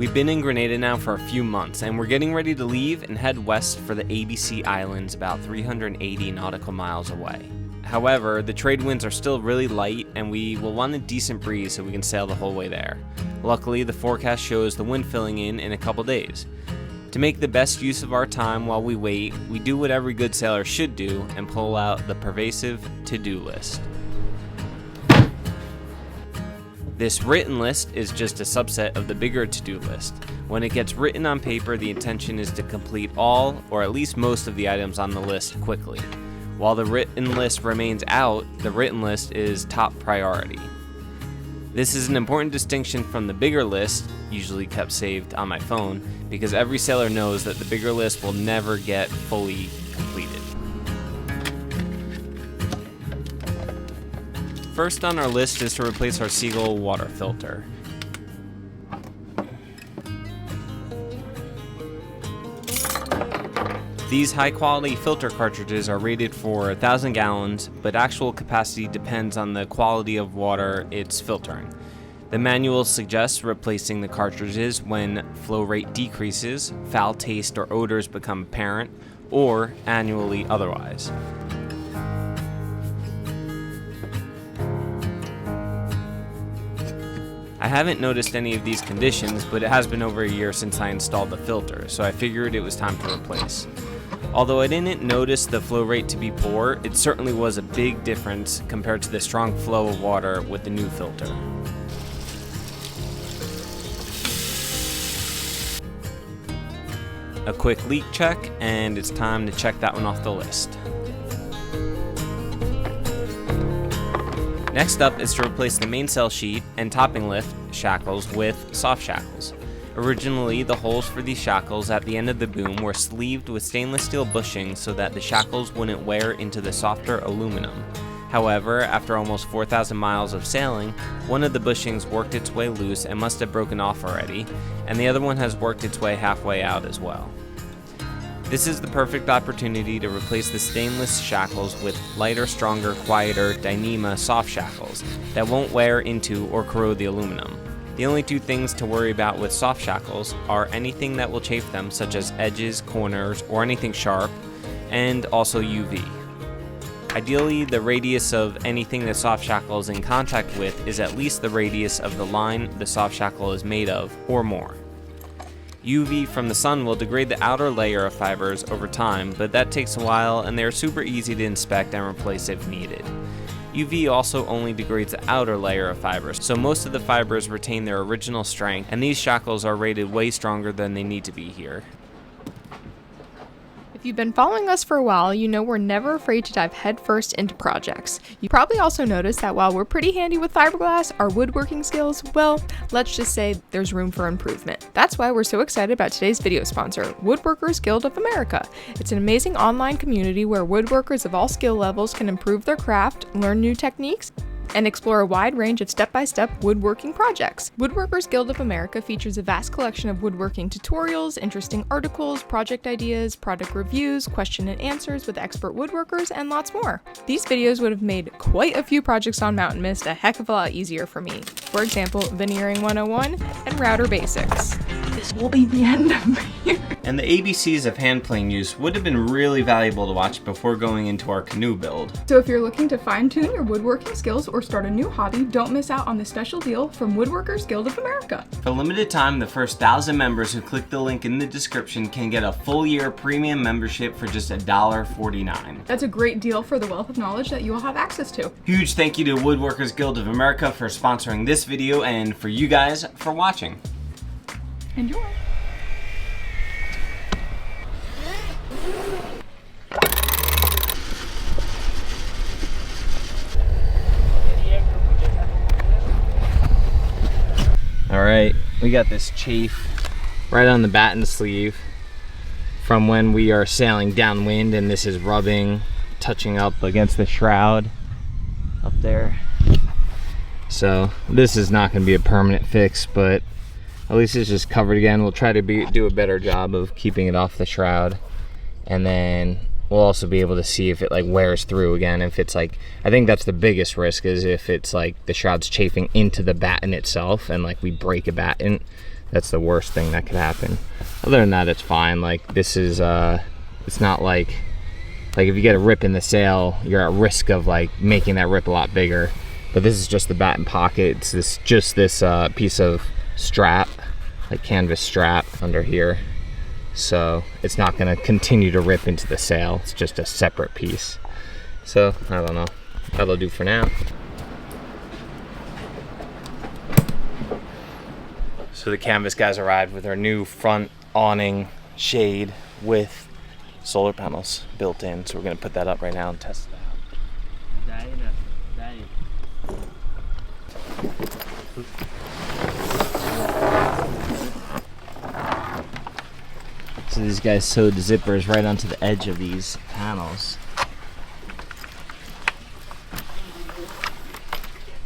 We've been in Grenada now for a few months, and we're getting ready to leave and head west for the ABC Islands about 380 nautical miles away. However, the trade winds are still really light, and we will want a decent breeze so we can sail the whole way there. Luckily, the forecast shows the wind filling in a couple days. To make the best use of our time while we wait, we do what every good sailor should do and pull out the pervasive to-do list. This written list is just a subset of the bigger to-do list. When it gets written on paper, the intention is to complete all, or at least most of the items on the list quickly. While the written list remains out, the written list is top priority. This is an important distinction from the bigger list, usually kept saved on my phone, because every sailor knows that the bigger list will never get fully completed. First on our list is to replace our Seagull water filter. These high-quality filter cartridges are rated for 1,000 gallons, but actual capacity depends on the quality of water it's filtering. The manual suggests replacing the cartridges when flow rate decreases, foul taste or odors become apparent, or annually otherwise. I haven't noticed any of these conditions, but it has been over a year since I installed the filter, so I figured it was time to replace. Although I didn't notice the flow rate to be poor, it certainly was a big difference compared to the strong flow of water with the new filter. A quick leak check, and it's time to check that one off the list. Next up is to replace the mainsail sheet and topping lift shackles with soft shackles. Originally, the holes for these shackles at the end of the boom were sleeved with stainless steel bushings so that the shackles wouldn't wear into the softer aluminum. However, after almost 4,000 miles of sailing, one of the bushings worked its way loose and must have broken off already, and the other one has worked its way halfway out as well. This is the perfect opportunity to replace the stainless shackles with lighter, stronger, quieter Dyneema soft shackles that won't wear into or corrode the aluminum. The only two things to worry about with soft shackles are anything that will chafe them, such as edges, corners, or anything sharp, and also UV. Ideally, the radius of anything the soft shackle is in contact with is at least the radius of the line the soft shackle is made of, or more. UV from the sun will degrade the outer layer of fibers over time, but that takes a while and they are super easy to inspect and replace if needed. UV also only degrades the outer layer of fibers, so most of the fibers retain their original strength, and these shackles are rated way stronger than they need to be here. If you've been following us for a while, you know we're never afraid to dive headfirst into projects. You probably also noticed that while we're pretty handy with fiberglass, our woodworking skills, well, let's just say there's room for improvement. That's why we're so excited about today's video sponsor, Woodworkers Guild of America. It's an amazing online community where woodworkers of all skill levels can improve their craft, learn new techniques, and explore a wide range of step-by-step woodworking projects. Woodworkers Guild of America features a vast collection of woodworking tutorials, interesting articles, project ideas, product reviews, question and answers with expert woodworkers, and lots more. These videos would have made quite a few projects on Mountain Mist a heck of a lot easier for me. For example, veneering 101 and router basics. This will be the end of me. And the ABCs of hand plane use would have been really valuable to watch before going into our canoe build. So if you're looking to fine-tune your woodworking skills or start a new hobby, don't miss out on this special deal from Woodworkers Guild of America. For a limited time, the first 1,000 members who click the link in the description can get a full year premium membership for just $1.49. That's a great deal for the wealth of knowledge that you will have access to. Huge thank you to Woodworkers Guild of America for sponsoring this video and for you guys for watching. Enjoy. Alright, we got this chafe right on the batten sleeve from when we are sailing downwind, and this is rubbing, touching up against the shroud up there. So this is not going to be a permanent fix, but at least it's just covered again. We'll try to do a better job of keeping it off the shroud, and then we'll also be able to see if it like wears through again. If it's like, I think that's the biggest risk, is if it's like the shroud's chafing into the batten itself and like we break a batten, That's the worst thing that could happen. Other than that, it's fine. Like, this is it's not like if you get a rip in the sail, you're at risk of like making that rip a lot bigger. But this is just the batten pocket. It's this piece of strap, like canvas strap under here. So it's not gonna continue to rip into the sail. It's just a separate piece. So I don't know. That'll do for now. So the canvas guys arrived with our new front awning shade with solar panels built in. So we're gonna put that up right now and test it out. So these guys sewed the zippers right onto the edge of these panels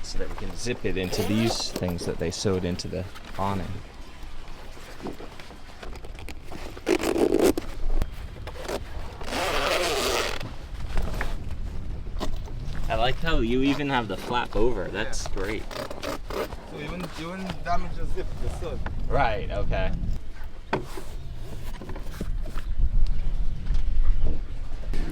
so that we can zip it into these things that they sewed into the awning. I like how you even have the flap over. That's great. So you wouldn't damage the zip, the stud. Right, okay.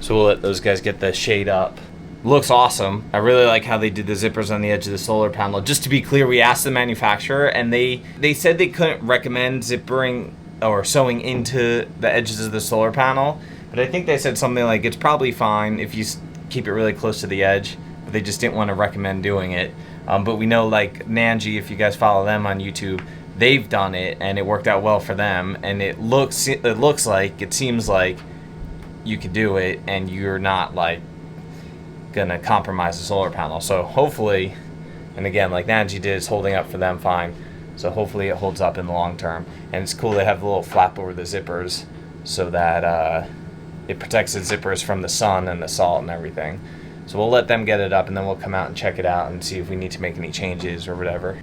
So we'll let those guys get the shade up. Looks awesome. I really like how they did the zippers on the edge of the solar panel. Just to be clear, we asked the manufacturer and they said they couldn't recommend zippering or sewing into the edges of the solar panel. But I think they said something like it's probably fine if you keep it really close to the edge. But they just didn't want to recommend doing it. But we know like Nanji, if you guys follow them on YouTube, they've done it and it worked out well for them. And it seems like you could do it and you're not like gonna compromise the solar panel. So hopefully, and again, like Nanji did, it's holding up for them fine. So hopefully it holds up in the long term. And it's cool they have the little flap over the zippers so that it protects the zippers from the sun and the salt and everything. So we'll let them get it up and then we'll come out and check it out and see if we need to make any changes or whatever.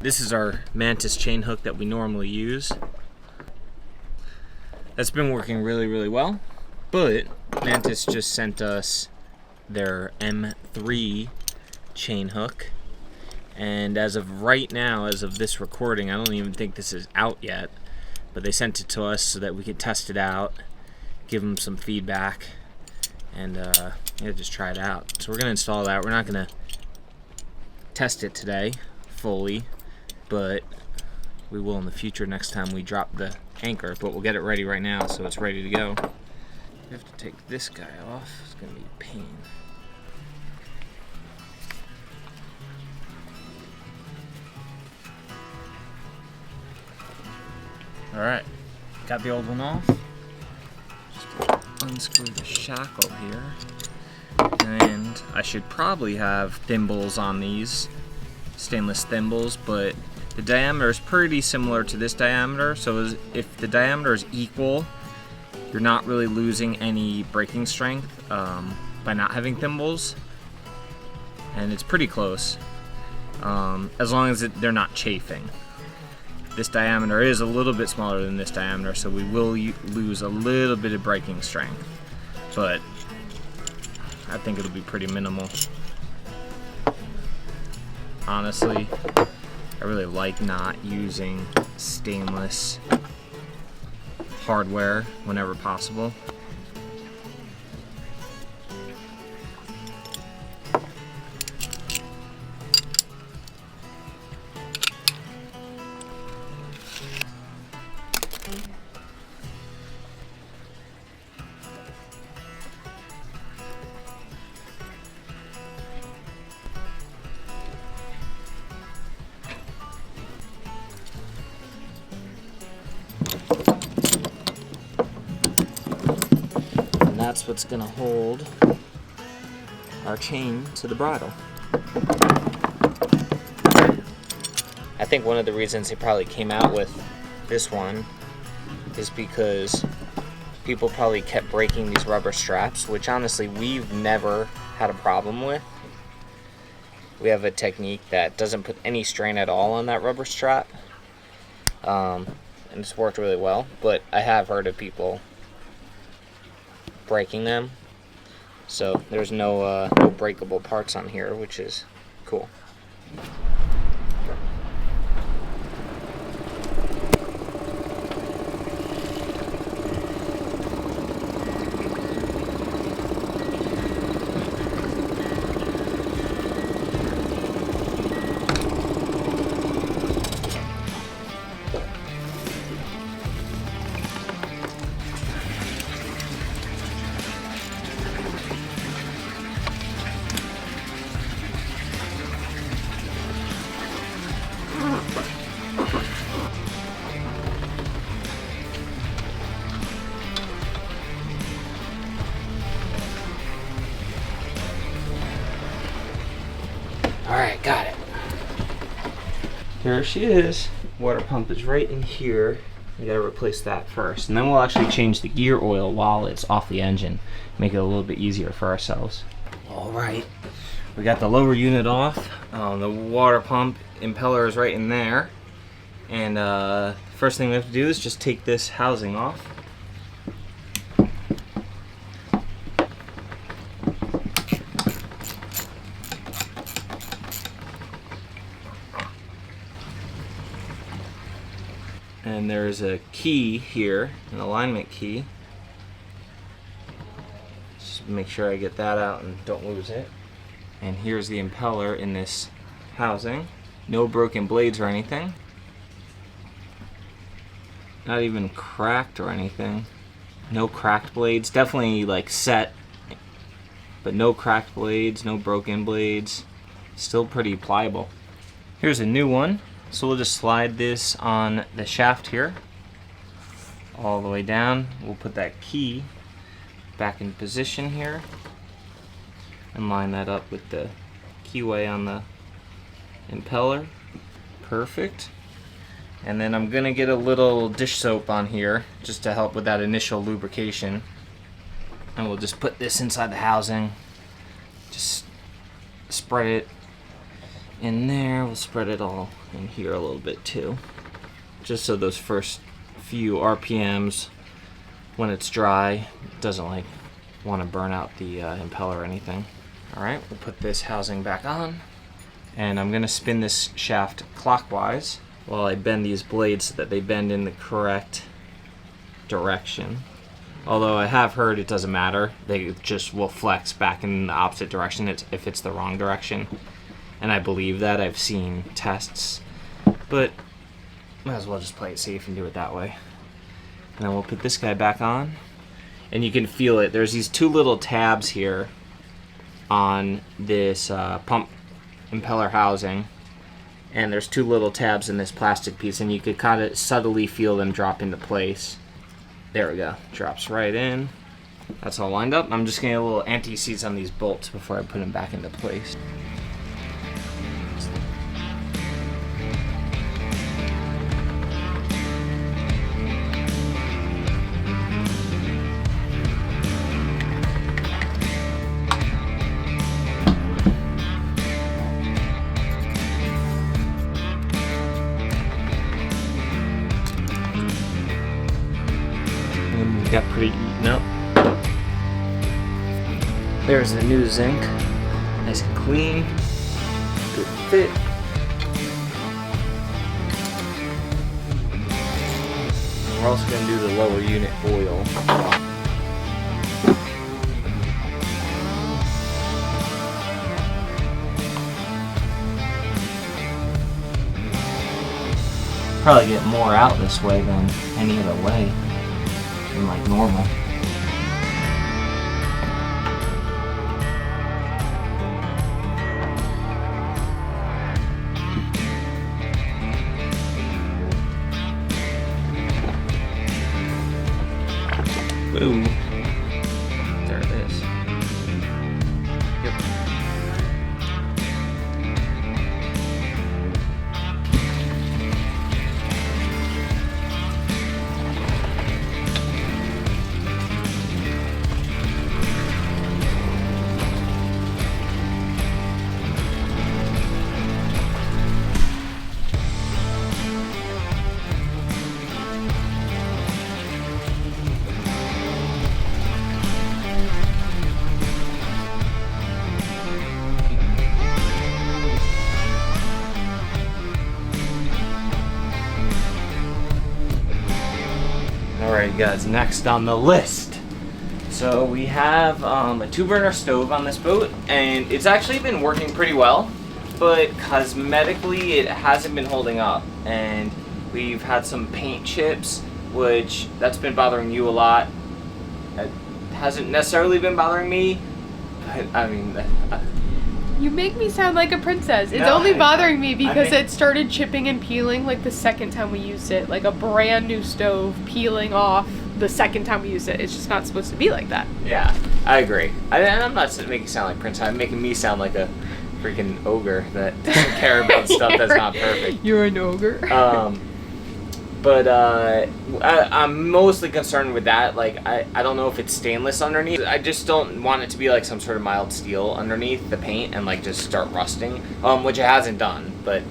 This is our Mantis chain hook that we normally use. That's been working really, really well, but Mantis just sent us their M3 chain hook. And as of right now, as of this recording, I don't even think this is out yet, but they sent it to us so that we could test it out, give them some feedback, and just try it out. So we're gonna install that. We're not gonna test it today fully, but we will in the future next time we drop the anchor. But we'll get it ready right now so it's ready to go. We have to take this guy off. It's gonna be a pain. Alright, got the old one off. Just unscrew the shackle here. And I should probably have thimbles on these, stainless thimbles, but the diameter is pretty similar to this diameter, so if the diameter is equal, you're not really losing any braking strength by not having thimbles, and it's pretty close, as long as they're not chafing. This diameter is a little bit smaller than this diameter, so we will lose a little bit of braking strength, but I think it'll be pretty minimal. Honestly, I really like not using stainless hardware whenever possible. That's what's gonna hold our chain to the bridle. At think one of the reasons they probably came out with this one is because people probably kept breaking these rubber straps, which honestly we've never had a problem with. We have a technique that doesn't put any strain at all on that rubber strap, and it's worked really well, but I have heard of people breaking them. So there's no breakable parts on here, which is cool. Alright, got it. Here she is. Water pump is right in here. We gotta replace that first. And then we'll actually change the gear oil while it's off the engine. Make it a little bit easier for ourselves. Alright. We got the lower unit off. The water pump impeller is right in there. And first thing we have to do is just take this housing off. And there's a key here, an alignment key. Just make sure I get that out and don't lose it. And here's the impeller in this housing. No broken blades or anything. Not even cracked or anything. No cracked blades. Definitely like set, but no cracked blades, no broken blades. Still pretty pliable. Here's a new one. So we'll just slide this on the shaft here, all the way down. We'll put that key back in position here and line that up with the keyway on the impeller. Perfect. And then I'm gonna get a little dish soap on here just to help with that initial lubrication. And we'll just put this inside the housing. Just spread it in there. We'll spread it all in here a little bit too, just so those first few RPMs, when it's dry, doesn't like want to burn out the impeller or anything. All right, we'll put this housing back on, and I'm gonna spin this shaft clockwise while I bend these blades so that they bend in the correct direction. Although I have heard it doesn't matter, they just will flex back in the opposite direction if it's the wrong direction. And I believe that. I've seen tests, but might as well just play it safe and do it that way. And then we'll put this guy back on, and you can feel it. There's these two little tabs here on this pump impeller housing, and there's two little tabs in this plastic piece, and you could kind of subtly feel them drop into place. There we go. Drops right in. That's all lined up. I'm just getting a little anti-seize on these bolts before I put them back into place. Got pretty eaten up. There's the new zinc, nice and clean, good fit. We're also going to do the lower unit oil. Probably get more out this way than any other way. Like normal. Boom. There it is. Yep. you guys, next on the list. So we have a 2-burner stove on this boat, and it's actually been working pretty well, but cosmetically it hasn't been holding up, and we've had some paint chips, which that's been bothering you a lot. It hasn't necessarily been bothering me, but I mean, You make me sound like a princess. It's No, only bothering me because think- it started chipping and peeling like the second time we used it. Like a brand new stove peeling off the second time we used it. It's just not supposed to be like that. yeah, I agree. I'm not making you sound like Prince. I'm making me sound like a freaking ogre that doesn't care about stuff that's not perfect. You're an ogre. But I'm mostly concerned with that. Like, I don't know if it's stainless underneath. I just don't want it to be like some sort of mild steel underneath the paint and like just start rusting, which it hasn't done. But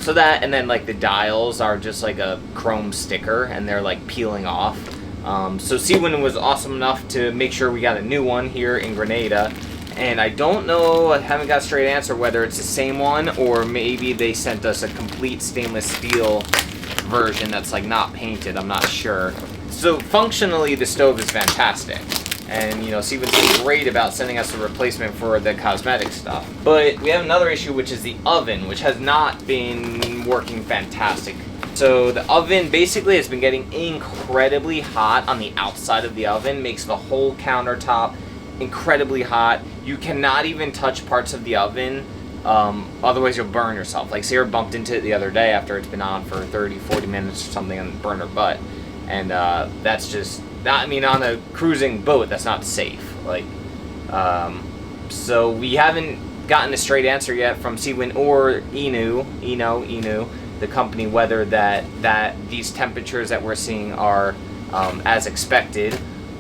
so that, and then like the dials are just like a chrome sticker and they're like peeling off. So Seawind was awesome enough to make sure we got a new one here in Grenada. And I don't know, I haven't got a straight answer whether it's the same one or maybe they sent us a complete stainless steel version that's like not painted. I'm not sure. So functionally the stove is fantastic, and you know, Steven's been great about sending us a replacement for the cosmetic stuff. But we have another issue, which is the oven, which has not been working fantastic. So the oven basically has been getting incredibly hot on the outside of the oven, makes the whole countertop incredibly hot. You cannot even touch parts of the oven, otherwise you'll burn yourself. Like Sarah bumped into it the other day after it's been on for 30-40 minutes or something and burned her butt, and that's just not, I mean, on a cruising boat that's not safe. Like so we haven't gotten a straight answer yet from Seawind or Inu, the company, whether that these temperatures that we're seeing are as expected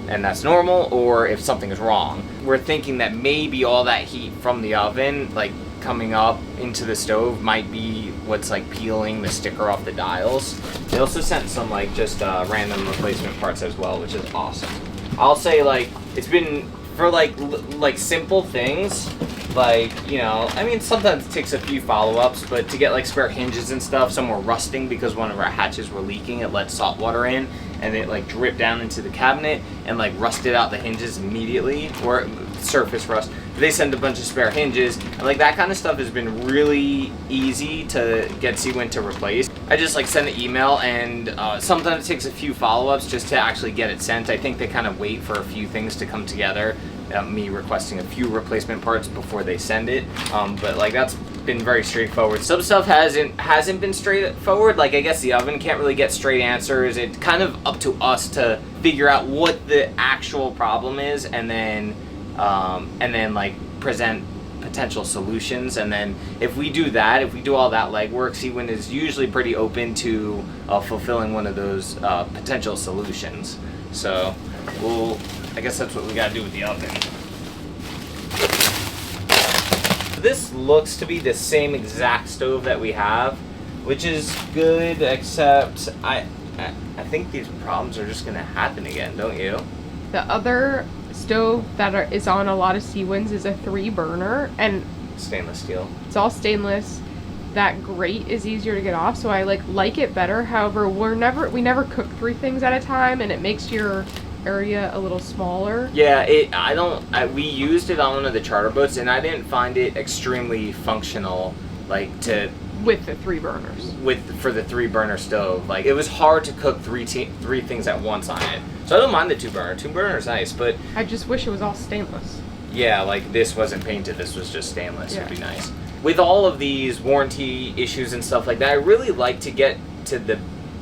and that's normal, or if something is wrong. We're thinking that maybe all that heat from the oven, like coming up into the stove, might be what's like peeling the sticker off the dials. They also sent some like just random replacement parts as well, which is awesome. I'll say, like, it's been for like simple things, like, you know, I mean, sometimes it takes a few follow-ups, but to get like spare hinges and stuff, some were rusting because one of our hatches were leaking. It let salt water in and it like dripped down into the cabinet and like rusted out the hinges immediately, or surface rust. They send a bunch of spare hinges, and like that kind of stuff has been really easy to get Seawind to replace. I just like send an email, and sometimes it takes a few follow-ups just to actually get it sent. I think they kind of wait for a few things to come together, me requesting a few replacement parts before they send it. But like that's been very straightforward. Some stuff hasn't been straightforward. Like, I guess the oven can't really get straight answers. It's kind of up to us to figure out what the actual problem is, and then like present potential solutions. And then if we do that, if we do all that legwork, Seawind is usually pretty open to fulfilling one of those potential solutions. So I guess that's what we gotta do with the oven. This looks to be the same exact stove that we have, which is good, except I think these problems are just gonna happen again, don't you? The other stove that is on a lot of Seawinds is a 3-burner, and Stainless steel. it's all stainless. That grate is easier to get off, so I like it better. However, we never cook 3 things at a time, and it makes your area a little smaller. Yeah, we used it on one of the charter boats, and I didn't find it extremely functional, like With the 3 burners. for the 3-burner stove. Like, it was hard to cook three things at once on it. So I don't mind the 2-burner. 2-burner is nice, but I just wish it was all stainless. yeah, like this wasn't painted. This was just stainless. Yeah. It'd be nice. With all of these warranty issues and stuff like that, I really like to get to the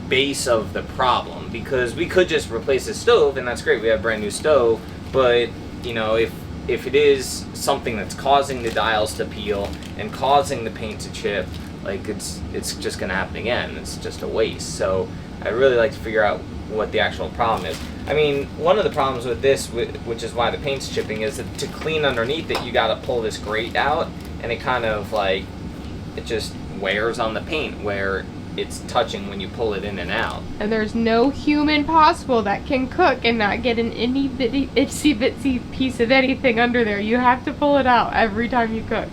base of the problem, because we could just replace the stove and that's great, we have a brand new stove, but you know, if it is something that's causing the dials to peel and causing the paint to chip, like it's just gonna happen again. It's just a waste. So I really like to figure out what the actual problem is. I mean, one of the problems with this, which is why the paint's chipping, is that to clean underneath it, you gotta pull this grate out, and it kind of like, it just wears on the paint where it's touching when you pull it in and out. And there's no human possible that can cook and not get an itty bitty itsy bitsy piece of anything under there. You have to pull it out every time you cook.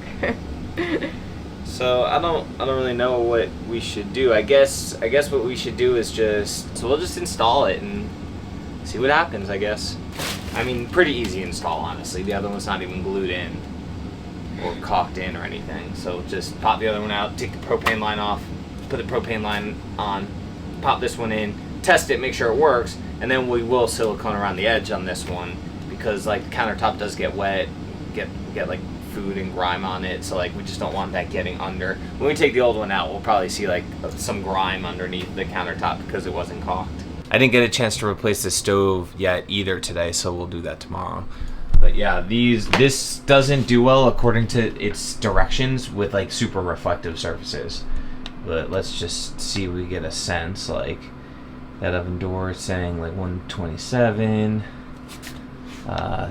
So I don't really know what we should do. I guess what we should do is we'll just install it and see what happens, I guess. I mean, pretty easy install, honestly. The other one's not even glued in or caulked in or anything. So just pop the other one out, take the propane line off, put the propane line on, pop this one in, test it, make sure it works, and then we will silicone around the edge on this one because like the countertop does get wet, get like food and grime on it, so like we just don't want that getting under. When we take the old one out, we'll probably see like some grime underneath the countertop because it wasn't caulked. I didn't get a chance to replace the stove yet either today, so we'll do that tomorrow. But yeah, this doesn't do well according to its directions with like super reflective surfaces. But let's just see if we get a sense. Like that oven door is saying like 127.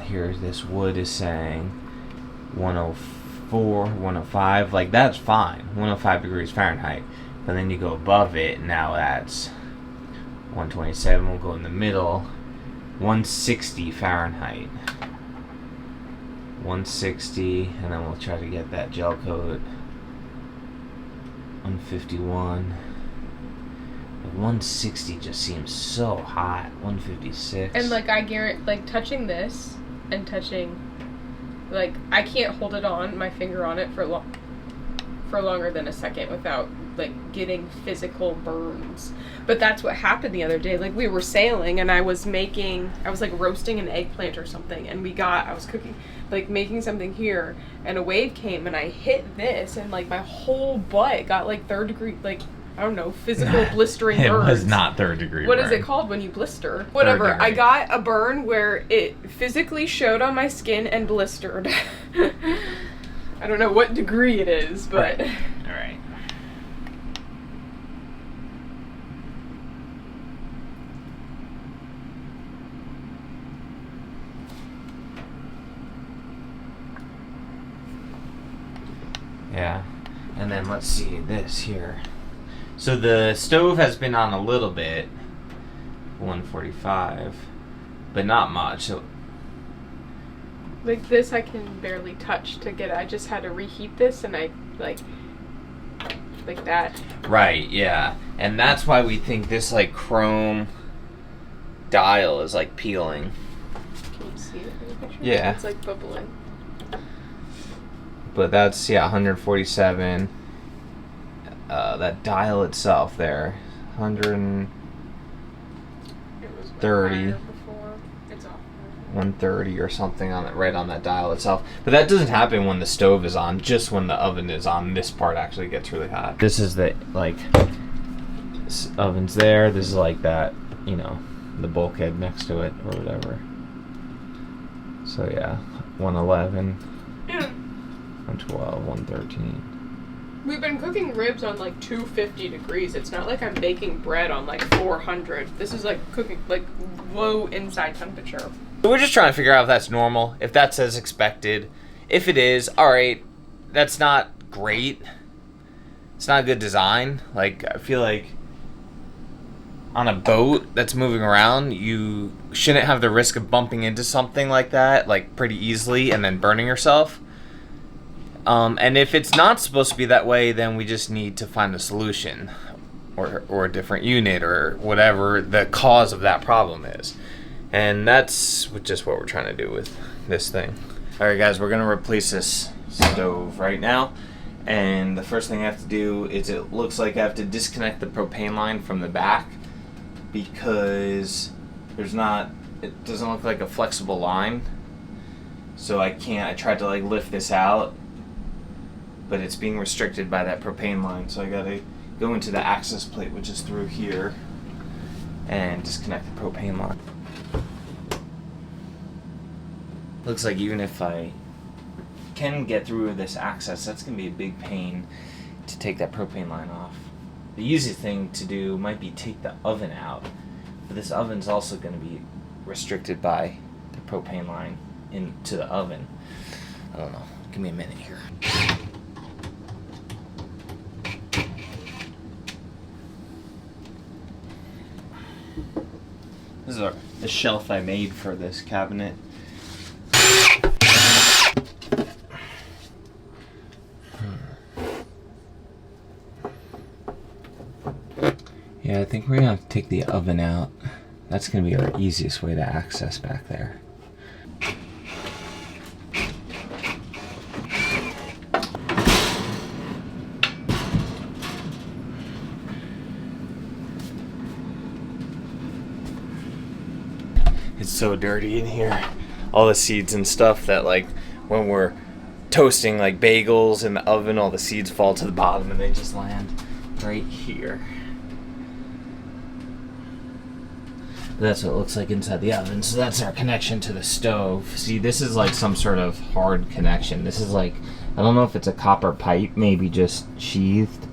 Here this wood is saying 104, 105. Like that's fine, 105 degrees Fahrenheit. But then you go above it, now that's 127. We'll go in the middle, 160 Fahrenheit. 160, and then we'll try to get that gel coat. 151. 160 just seems so hot. 156. And like I guarantee, like touching this and touching, like I can't hold it on my finger on it for longer than a second without like getting physical burns. But that's what happened the other day. Like we were sailing and I was like roasting an eggplant or something, and I was cooking, like making something here, and a wave came and I hit this and like my whole butt got like 3rd degree, like I don't know, physical blistering burns. It was not 3rd degree What burn. is it called when you blister? Whatever. degree. I got a burn where it physically showed on my skin and blistered. I don't know what degree it is, but... Right. All right. Yeah. And then let's see this here. So the stove has been on a little bit, 145, but not much. So like this I can barely touch to get it. I just had to reheat this and I like that. Right, yeah. And that's why we think this like chrome dial is like peeling. Can you see it in the picture? Yeah. It's like bubbling. But that's, yeah, 147. That dial itself there, 130. It was higher before. It's off. 130 or something on it, right on that dial itself. But that doesn't happen when the stove is on, just when the oven is on. This part actually gets really hot. This is the, like, this oven's there. This is like that, you know, the bulkhead next to it or whatever. So yeah, 111, 112, 113. We've been cooking ribs on like 250 degrees. It's not like I'm baking bread on like 400. This is like cooking like low inside temperature. We're just trying to figure out if that's normal, if that's as expected. If it is, alright, that's not great. It's not a good design. Like, I feel like on a boat that's moving around, you shouldn't have the risk of bumping into something like that, like pretty easily, and then burning yourself. And if it's not supposed to be that way, then we just need to find a solution or a different unit or whatever the cause of that problem is. And that's just what we're trying to do with this thing. Alright guys, we're going to replace this stove right now. And the first thing I have to do is, it looks like I have to disconnect the propane line from the back because it doesn't look like a flexible line. So I tried to like lift this out, but it's being restricted by that propane line, so I gotta go into the access plate, which is through here, and disconnect the propane line. Looks like even if I can get through this access, that's gonna be a big pain to take that propane line off. The easiest thing to do might be take the oven out, but this oven's also gonna be restricted by the propane line into the oven. I don't know, give me a minute here. This is the shelf I made for this cabinet. Yeah, I think we're gonna have to take the oven out. That's gonna be our easiest way to access back there. It's so dirty in here. All the seeds and stuff that, like, when we're toasting like bagels in the oven, all the seeds fall to the bottom and they just land right here. That's what it looks like inside the oven. So that's our connection to the stove. See, this is like some sort of hard connection. This is like, I don't know if it's a copper pipe, maybe just sheathed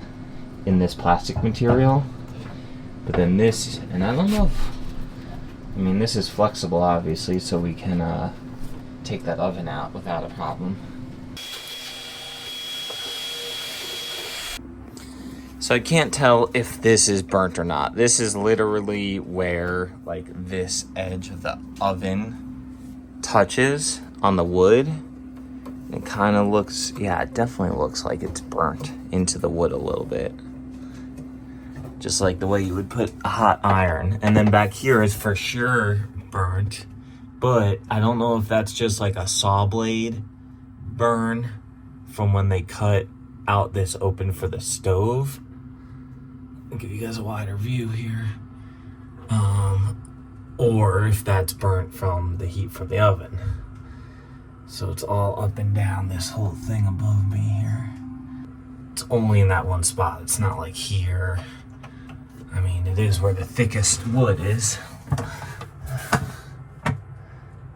in this plastic material. But then this, and I don't know if, I mean, this is flexible, obviously, so we can take that oven out without a problem. So I can't tell if this is burnt or not. This is literally where, like, this edge of the oven touches on the wood. It kind of looks, yeah, it definitely looks like it's burnt into the wood a little bit. Just like the way you would put a hot iron. And then back here is for sure burnt, but I don't know if that's just like a saw blade burn from when they cut out this open for the stove. I'll give you guys a wider view here. Or if that's burnt from the heat from the oven. So it's all up and down this whole thing above me here. It's only in that one spot. It's not like here. I mean, it is where the thickest wood is.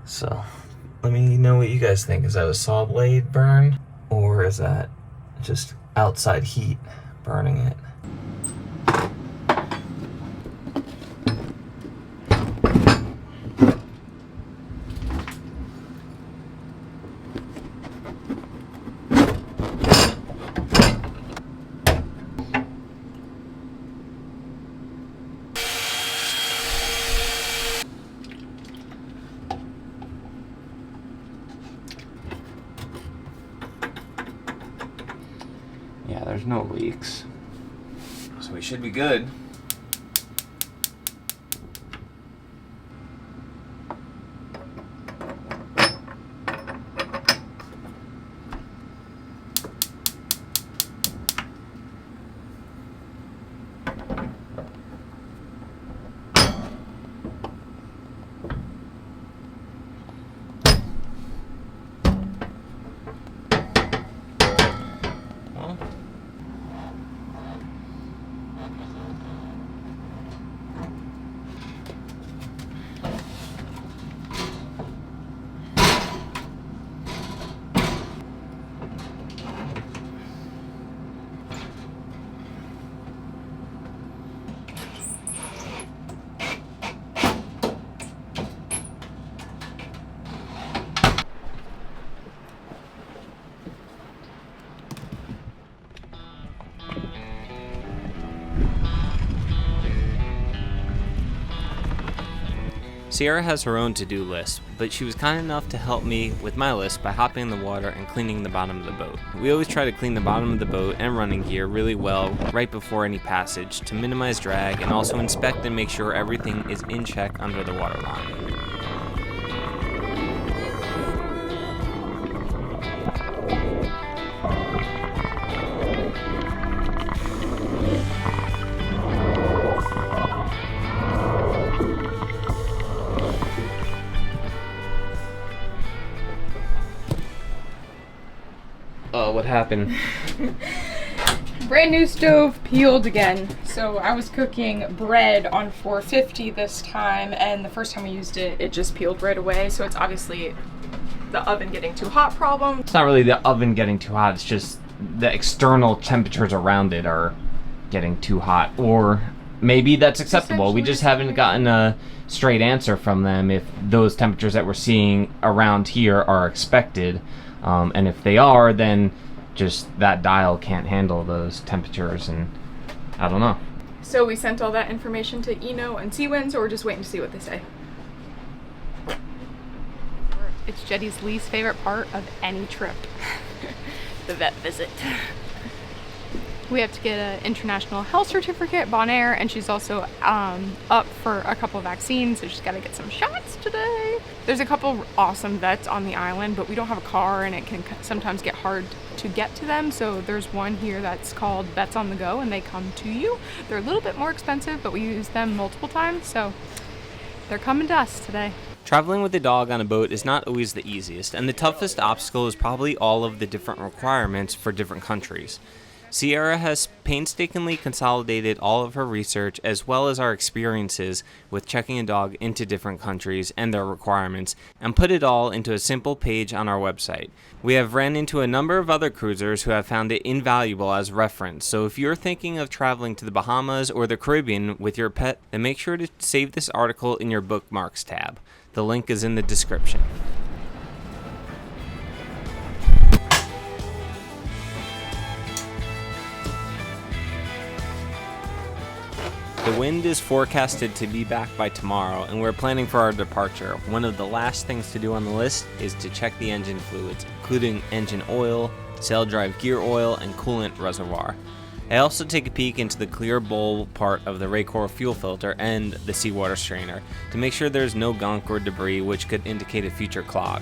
So, let me know what you guys think. Is that a saw blade burn? Or is that just outside heat burning it? Yeah, there's no leaks. So we should be good. Sierra has her own to-do list, but she was kind enough to help me with my list by hopping in the water and cleaning the bottom of the boat. We always try to clean the bottom of the boat and running gear really well right before any passage to minimize drag and also inspect and make sure everything is in check under the waterline. What happened? Brand new stove peeled again. So I was cooking bread on 450 this time, and the first time we used it, it just peeled right away. So it's obviously the oven getting too hot problem. It's not really the oven getting too hot, it's just the external temperatures around it are getting too hot. Or maybe that's acceptable. We just haven't gotten a straight answer from them if those temperatures that we're seeing around here are expected. And if they are, then just that dial can't handle those temperatures, and I don't know. So we sent all that information to Eno and Seawind, so we're just waiting to see what they say. It's Jetty's least favorite part of any trip. The vet visit. We have to get an international health certificate, Bonaire, and she's also up for a couple of vaccines, so she's got to get some shots today. There's a couple awesome vets on the island, but we don't have a car and it can sometimes get hard to get to them, so there's one here that's called Vets on the Go, and they come to you. They're a little bit more expensive, but we use them multiple times, so they're coming to us today. Traveling with a dog on a boat is not always the easiest, and the toughest obstacle is probably all of the different requirements for different countries. Sierra has painstakingly consolidated all of her research as well as our experiences with checking a dog into different countries and their requirements, and put it all into a simple page on our website. We have ran into a number of other cruisers who have found it invaluable as reference, so if you're thinking of traveling to the Bahamas or the Caribbean with your pet, then make sure to save this article in your bookmarks tab. The link is in the description. The wind is forecasted to be back by tomorrow, and we're planning for our departure. One of the last things to do on the list is to check the engine fluids, including engine oil, sail drive gear oil, and coolant reservoir. I also take a peek into the clear bowl part of the Raycor fuel filter and the seawater strainer to make sure there's no gunk or debris which could indicate a future clog.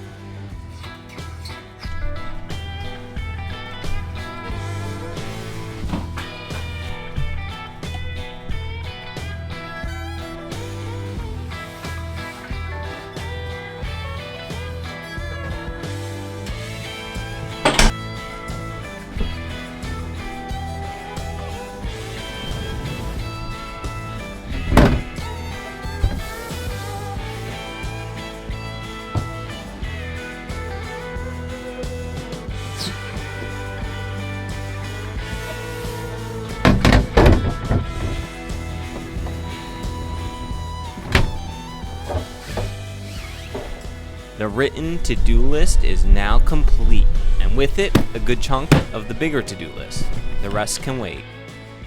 The written to-do list is now complete, and with it, a good chunk of the bigger to-do list. The rest can wait.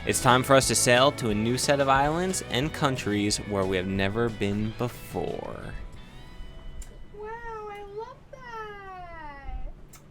It's time for us to sail to a new set of islands and countries where we have never been before.